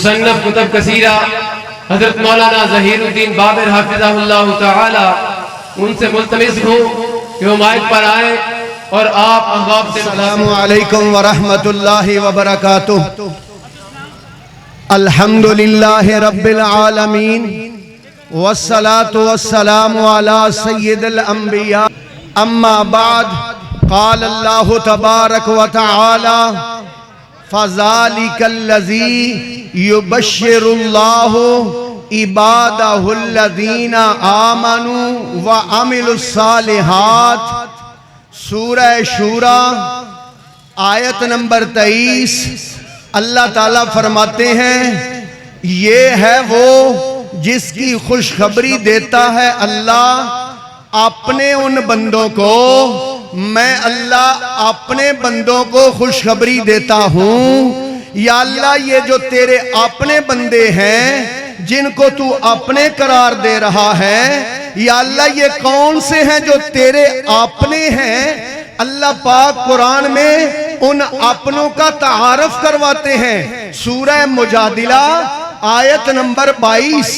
مصنف کتب کثیرہ حضرت مولانا ظہیر الدین بابر حافظہ اللہ تعالی ان سے ملتمس ہوں کہ وہ مائک پر آئیں اور آپ احباب سے السلام علیکم ورحمت اللہ وبرکاتہ۔ الحمدللہ رب العالمین والصلاة والسلام علی سید الانبیاء اما بعد قال اللہ تبارک وتعالی فَذَلِكَ الَّذِي يُبَشِّرُ اللَّهُ عِبَادَهُ الَّذِينَ آمَنُوا وَعَمِلُوا الصَّالِحَاتِ۔ سورہ شورى آیت نمبر 23۔ اللہ تعالیٰ فرماتے ہیں یہ ہے وہ جس کی خوشخبری دیتا ہے اللہ اپنے ان بندوں کو، میں اللہ اپنے بندوں کو خوشخبری دیتا ہوں۔ یا اللہ یہ جو تیرے اپنے بندے ہیں جن کو تو اپنے قرار دے رہا ہے، یا اللہ یہ کون سے ہیں جو تیرے اپنے ہیں؟ اللہ پاک قرآن میں ان اپنوں کا تعارف کرواتے ہیں۔ سورہ مجادلہ آیت نمبر 22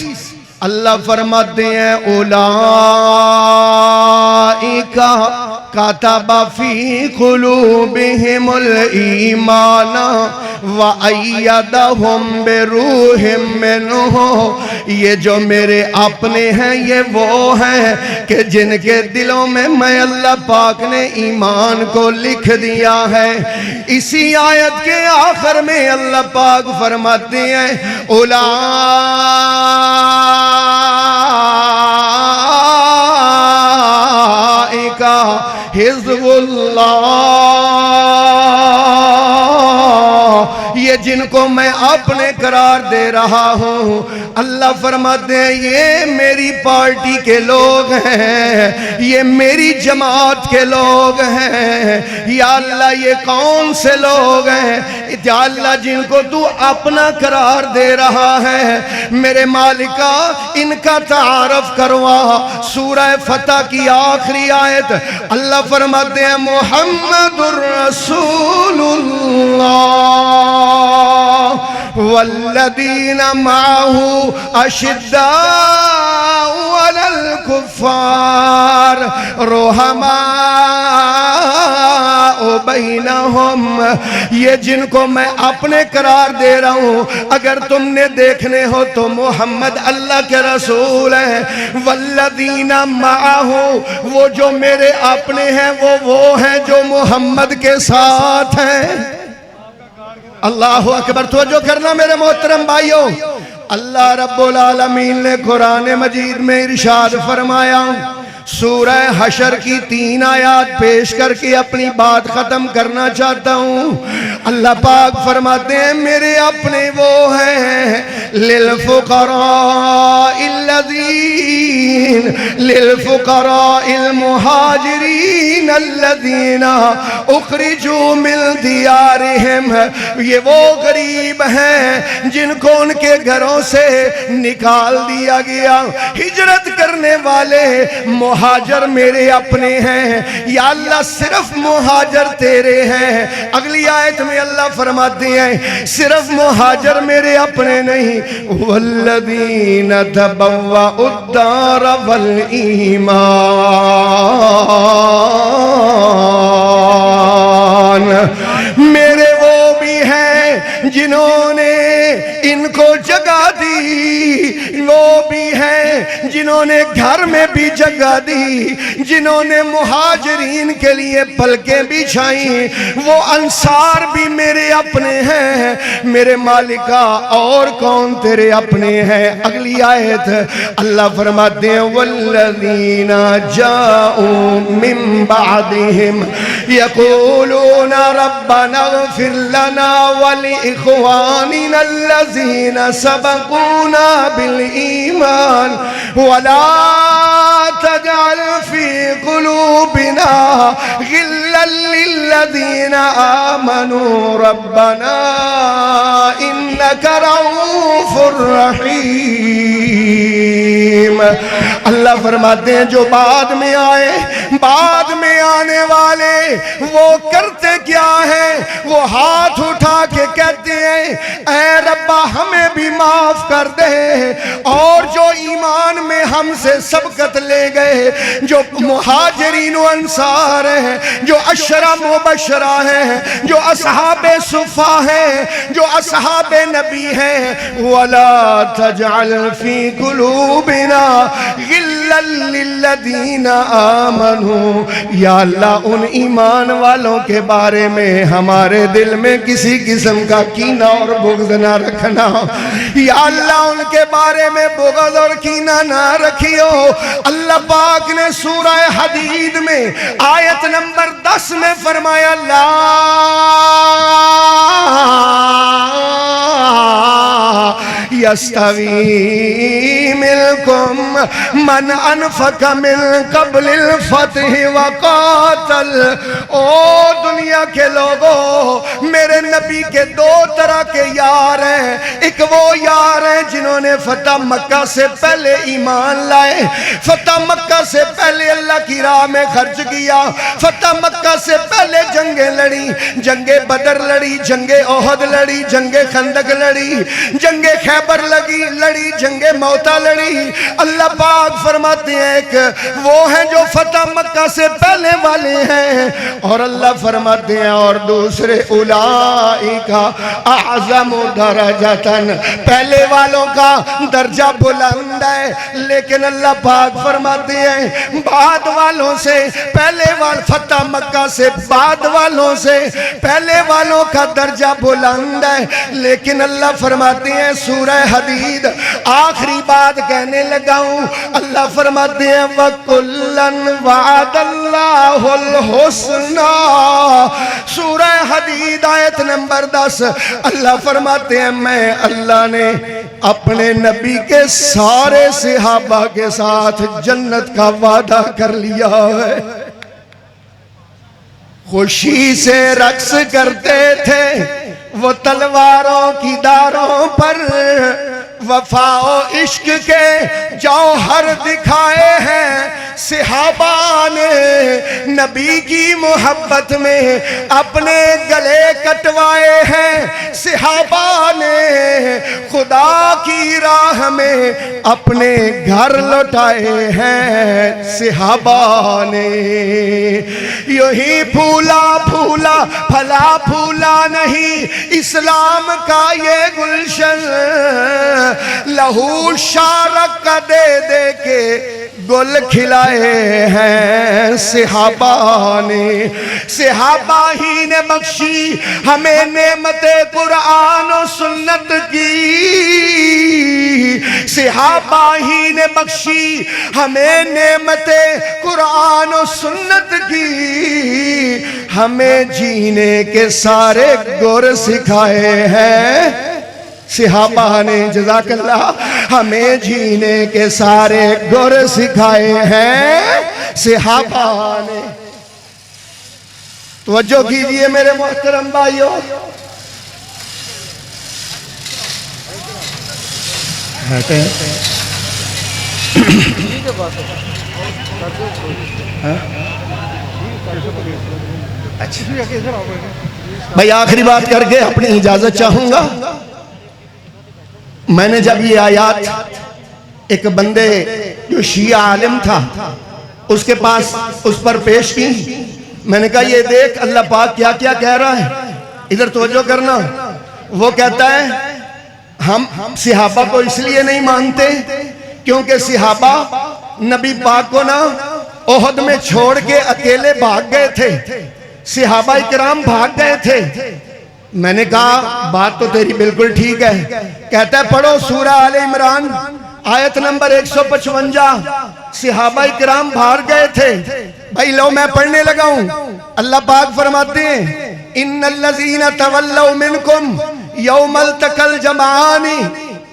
اللہ فرماتے ہیں اولئک کتب فی قلوبہم الایمان وَأَيَّدَهُمْ بِرُوحٍ مِّنْهُ۔ یہ جو میرے اپنے ہیں یہ وہ ہیں کہ جن کے دلوں میں میں اللہ پاک نے ایمان کو لکھ دیا ہے۔ اسی آیت کے آخر میں اللہ پاک فرماتے ہیں اولئک حزب اللہ۔ یہ جن کو میں اپنے قرار دے رہا ہوں اللہ فرماتے ہیں یہ میری پارٹی کے لوگ ہیں، یہ میری جماعت کے لوگ ہیں۔ یا اللہ یہ کون سے لوگ ہیں؟ یا اللہ جن کو تو اپنا قرار دے رہا ہے میرے مالکا ان کا تعارف کروا۔ سورہ فتح کی آخری آیت اللہ فرماتے ہیں محمد الرسول اللہ والذین معه اشداء علی الکفار رحماء بینہم۔ یہ جن کو میں اپنے قرار دے رہا ہوں اگر تم نے دیکھنے ہو تو محمد اللہ کے رسول ہیں۔ والذین معه وہ جو میرے اپنے ہیں وہ ہیں جو محمد کے ساتھ ہیں۔ اللہ اکبر، توجہ کرنا میرے محترم بھائیوں۔ اللہ رب العالمین نے قرآن مجید میں ارشاد فرمایا، سورہ حشر کی 3 آیات پیش کر کے اپنی بات ختم کرنا چاہتا ہوں۔ اللہ پاک فرماتے ہیں میرے اپنے وہ ہیں للفقراء الذین للفقراء المہاجرین الذین اخرجوا من دیارہم۔ یہ وہ غریب ہیں جن کو ان کے گھروں سے نکال دیا گیا، ہجرت کرنے والے مہاجر میرے اپنے ہیں۔ یا اللہ صرف مہاجر تیرے ہیں۔ اگلی آیت میں اللہ فرماتے ہیں صرف مہاجر میرے اپنے نہیں، والذین تبوؤا الدار والایمان۔ میرے وہ بھی ہیں جنہوں نے ان کو جگہ دی، وہ بھی ہیں جنہوں نے گھر میں بھی جگہ دی، جنہوں نے مہاجرین کے لیے پلکیں بچھائیں، وہ انصار بھی میرے اپنے ہیں۔ میرے مالکا اور کون تیرے اپنے ہیں؟ اگلی آیت اللہ فرماتے ہیں والذین جاءوا من بعدہم یقولون ربنا اغفر لنا ولإخواننا الذین سبقونا بالایمان ولا تجعل في قلوبنا غلا للذین آمنوا ربنا انك رؤوف رحیم۔ اللہ فرماتے ہیں جو بعد میں آئے بعد میں آنے والے وہ کرتے کیا ہیں؟ وہ ہاتھ اٹھا کے کہتے ہیں اے ربا ہمیں بھی معاف کر دے، اور جو ایمان میں ہم سے سبقت لے گئے، جو مہاجرین و انصار ہیں، جو عشرہ مبشرہ ہیں، جو اصحاب صفا ہیں، جو اصحاب نبی ہیں، وَلَا تَجْعَلْ فِي قُلُوبِنَا غِلًّا لِلَّذِينَ آمَنُوا، یا اللہ ان ایمان والوں کے بارے میں ہمارے دل میں کسی قسم کا کینہ اور بغض نہ رکھنا، یا اللہ ان کے بارے میں بغض اور کینہ نہ رکھیو۔ اللہ پاک نے سورہ حدید میں آیت نمبر 10 میں فرمایا لا يستوي منكم من انفق من قبل الفتح وقاتل۔ او دنیا کے لوگوں، میرے نبی کے دو طرح کے یار ہیں۔ ایک وہ یار ہیں جنہوں نے فتح مکہ سے پہلے ایمان لائے، فتح مکہ سے پہلے اللہ کی راہ میں خرچ کیا، فتح مکہ سے پہلے جنگیں لڑی، جنگ بدر لڑی، جنگ احد لڑی، جنگ خندق لڑی، جنگ خیبر لڑی، جنگ موتا لڑی۔ اللہ پاک فرماتے ہیں کہ وہ ہیں جو فتح مکہ سے پہلے والے ہیں، اور اللہ فرماتے ہیں اور دوسرے اولئک اعظم درجۃ، پہلے والوں کا درجہ بلند ہے، لیکن اللہ پاک فرماتے ہیں بعد والوں سے پہلے فتح مکہ سے بعد والوں سے پہلے والوں کا درجہ بلند ہے، لیکن اللہ فرماتے ہیں سورہ حدید آخری بات کہنے لگا ہوں، اللہ فرماتے ہیں وَكُلًّا وَعَدَ اللَّهُ الْحُسْنَى، سورہ حدید آیت نمبر 10، اللہ فرماتے ہیں میں اللہ نے اپنے نبی کے سارے صحابہ کے ساتھ جنت کا وعدہ کر لیا ہے۔ خوشی سے رقص کرتے تھے وہ تلواروں کی داروں پر، وفا و عشق کے جوہر دکھائے ہیں صحابہ نے، نبی کی محبت میں اپنے گلے کٹوائے ہیں صحابہ نے، خدا کی راہ میں اپنے گھر لوٹائے ہیں صحابہ نے۔ یہی پھولا پھولا پھلا پھولا نہیں اسلام کا یہ گلشن، لہو شارک کا دے دے کے گل کھلائے ہیں صحابہ نے۔ صحابہ ہی نے بخشی ہمیں نعمت قرآن و سنت کی، صحابہ ہی نے بخشی ہمیں نعمت قرآن و سنت کی، ہمیں جینے کے سارے گر سکھائے ہیں صحابہ نے، جزاک اللہ، ہمیں جینے کے سارے گر سکھائے ہیں صحابہ نے۔ توجہ کیجئے میرے محترم بھائیوں، بھائی آخری بات کر کے اپنی اجازت چاہوں گا۔ میں نے جب یہ آیات ایک بندے جو شیعہ عالم تھا اس کے پاس اس پر پیش کی، میں نے کہا یہ دیکھ اللہ پاک کیا کیا کہہ رہا ہے، ادھر توجہ کرنا۔ وہ کہتا ہے ہم صحابہ کو اس لیے نہیں مانتے کیونکہ صحابہ نبی پاک کو نا احد میں چھوڑ کے اکیلے بھاگ گئے تھے، صحابہ اکرام بھاگ گئے تھے۔ میں نے کہا بات تو تیری بالکل ٹھیک ہے۔ کہتا ہے پڑھو سورہ آل عمران آیت نمبر 155، صحابہ اکرام بھاگ گئے تھے۔ بھائی لو میں پڑھنے لگا ہوں، اللہ پاک فرماتے ہیں ان الذین تولوا منکم یوم التقى الجمعان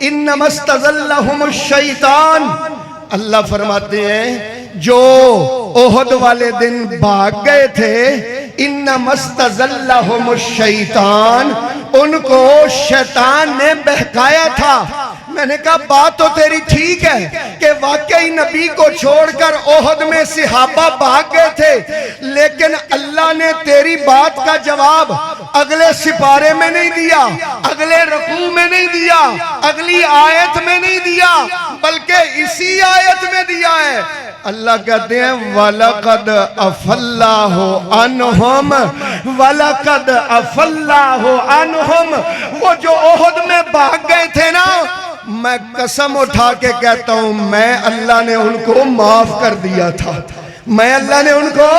انما استزلهم الشیطان، اللہ فرماتے ہیں جو احد والے دن بھاگ گئے تھے انما استزلهم الشیطان، ان کو شیطان نے بہکایا تھا۔ میں نے کہا بات تو تیری ٹھیک ہے کہ واقعی نبی کو چھوڑ کر احد میں صحابہ بھاگ گئے تھے، لیکن اللہ نے تیری بات کا جواب اگلے سپارے میں نہیں دیا، اگلے رکوع میں نہیں دیا، اگلی آیت میں نہیں دیا، بلکہ اسی آیت میں دیا ہے۔ اللہ کہتے ہیں وَلَقَدْ عَفَا اللَّهُ عَنْهُمْ وَلَقَدْ عَفَا اللَّهُ عَنْهُمْ۔ وہ جو احد میں بھاگ گئے تھے نا، میں قسم اٹھا کے کہتا ہوں میں اللہ نے ان کو معاف کر دیا تھا، میں اللہ نے ان کو۔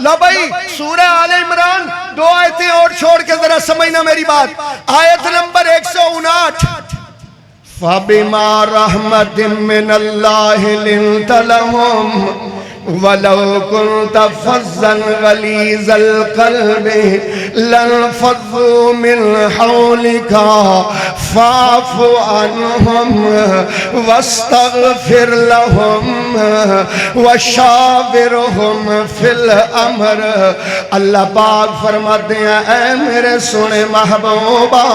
لو بھائی سورہ آل عمران 2 آیتیں اور چھوڑ کے ذرا سمجھنا میری بات، آیت نمبر 159۔ فَبِمَا رَحْمَةٍ مِّنَ اللَّهِ لِنْتَ لَهُمْ وَلَوْ كُنْتَ فَظًّا غَلِيظَ الْقَلْبِ لَانفَضُّوا مِنْ حَوْلِكَ فَاعْفُ عَنْهُمْ وَاسْتَغْفِرْ لَهُمْ وَشَاوِرْهُمْ فِي الْأَمْرِ۔ اللہ پاک فرماتے ہیں اے میرے سونے محبوبہ،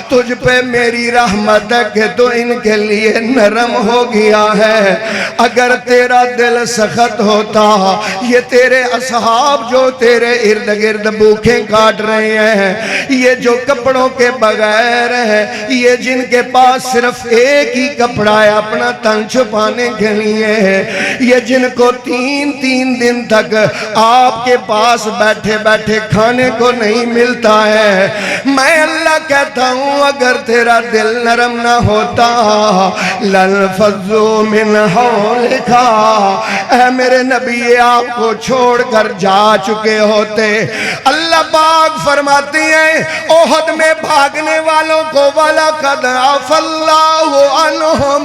تجھ پہ میری رحمت ہے کہ تو ان کے لیے نرم ہو گیا ہے۔ اگر تیرا دل سخت ہوتا، یہ تیرے اصحاب جو تیرے ارد گرد بھوکیں کاٹ رہے ہیں، یہ جو کپڑوں کے بغیر ہیں، یہ جن کے پاس صرف ایک ہی کپڑا ہے اپنا تن چھپانے کے لیے ہے، یہ جن کو 3 دن تک آپ کے پاس بیٹھے بیٹھے کھانے کو نہیں ملتا ہے، میں اللہ کہتا ہوں اگر تیرا دل نرم نہ ہوتا لَانْفَضُّوا مِنْ حَوْلِكَ، اے میرے نبی آپ کو چھوڑ کر جا چکے ہوتے۔ اللہ پاک فرماتے ہیں احد میں بھاگنے والوں کو وَلَقَدْ عَفَا اللَّهُ عَنْهُمْ،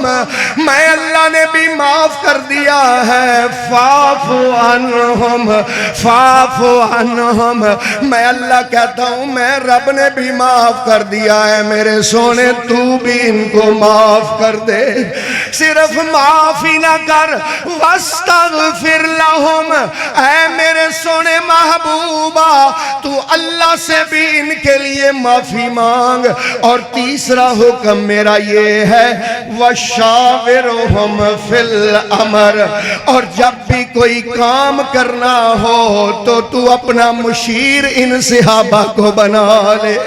میں اللہ نے بھی معاف کر دیا ہے۔ فَاعْفُ عَنْهُمْ فَاعْفُ عَنْهُمْ، میں اللہ کہتا ہوں میں رب نے بھی معاف کر دیا ہے، میرے سونے تو بھی ان کو معاف کر دے۔ صرف معاف ہی نہ کر وَاسْتَغْفِرْ لَهُمْ، اے میرے سونے محبوبہ تو اللہ سے بھی ان کے لیے معافی مانگ۔ اور تیسرا حکم میرا یہ ہے وَشَاوِرْهُمْ فِي الْأَمْرِ، اور جب بھی کوئی کام کرنا ہو تو تو اپنا مشیر ان صحابہ کو بنا لے۔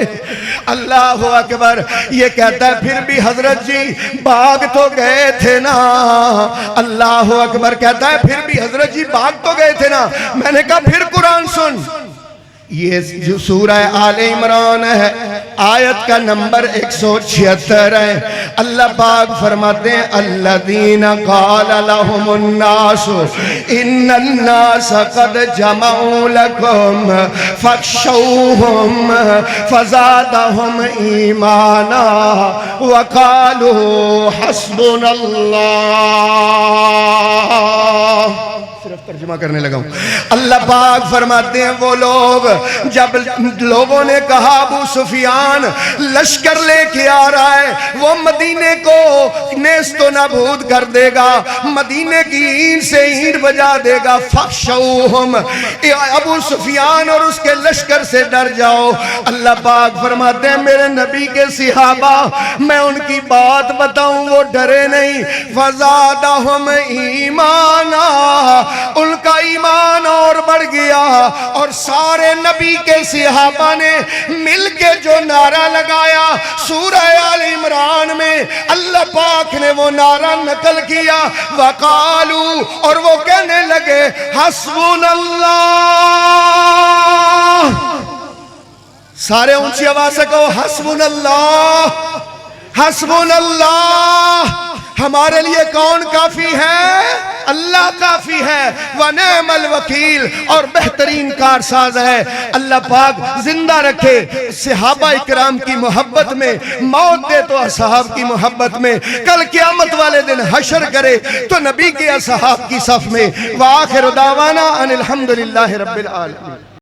اللہ اکبر۔ یہ کہتا ہے پھر بھی حضرت جی بھاگ تو گئے تھے نا، اللہ اکبر، کہتا ہے پھر بھی حضرت جی بھاگ تو گئے تھے نا۔ میں نے کہا پھر قرآن سن، یہ جو سورہ آل عمران ہے آیت کا نمبر 176 ہے۔ اللہ پاک فرماتے ہیں الذین قال لهم الناس ان الناس قد جمعوا لكم فاخشوهم فزادهم ایمانا وقالوا حسبنا اللہ۔ صرف ترجمہ کرنے لگا ہوں۔ اللہ پاک فرماتے ہیں وہ لوگ جب لوگوں نے کہا ابو سفیان لشکر لے کے آ رہا ہے، وہ مدینے کو نیست و نابود کر دے گا، مدینے کی اینٹ سے اینٹ بجا دے گا، فخشوہم، ابو سفیان اور اس کے لشکر سے ڈر جاؤ۔ اللہ پاک فرماتے ہیں میرے نبی کے صحابہ میں ان کی بات بتاؤں وہ ڈرے نہیں، فزادہم ایمانا، ان کا ایمان اور بڑھ گیا۔ اور سارے نبی کے صحابہ نے مل کے جو نعرہ لگایا سورہ آل عمران میں، اللہ پاک نے وہ نعرہ نقل کیا، وقالو، اور وہ کہنے لگے حسبنا اللہ۔ سارے اونچی آواز سے کہو حسبنا اللہ، حسبنا اللہ۔ ہمارے لیے کون کافی ہے؟ اللہ کافی ہے، وَنِعْمَ الْوَكِيلُ، اور بہترین کارساز ہے۔ اللہ پاک زندہ رکھے صحابہ اکرام کی محبت میں، موت دے تو اصحاب کی محبت میں، کل قیامت والے دن حشر کرے تو نبی کے اصحاب کی صف میں۔ وآخر دعوانا ان الحمدللہ رب العالمین۔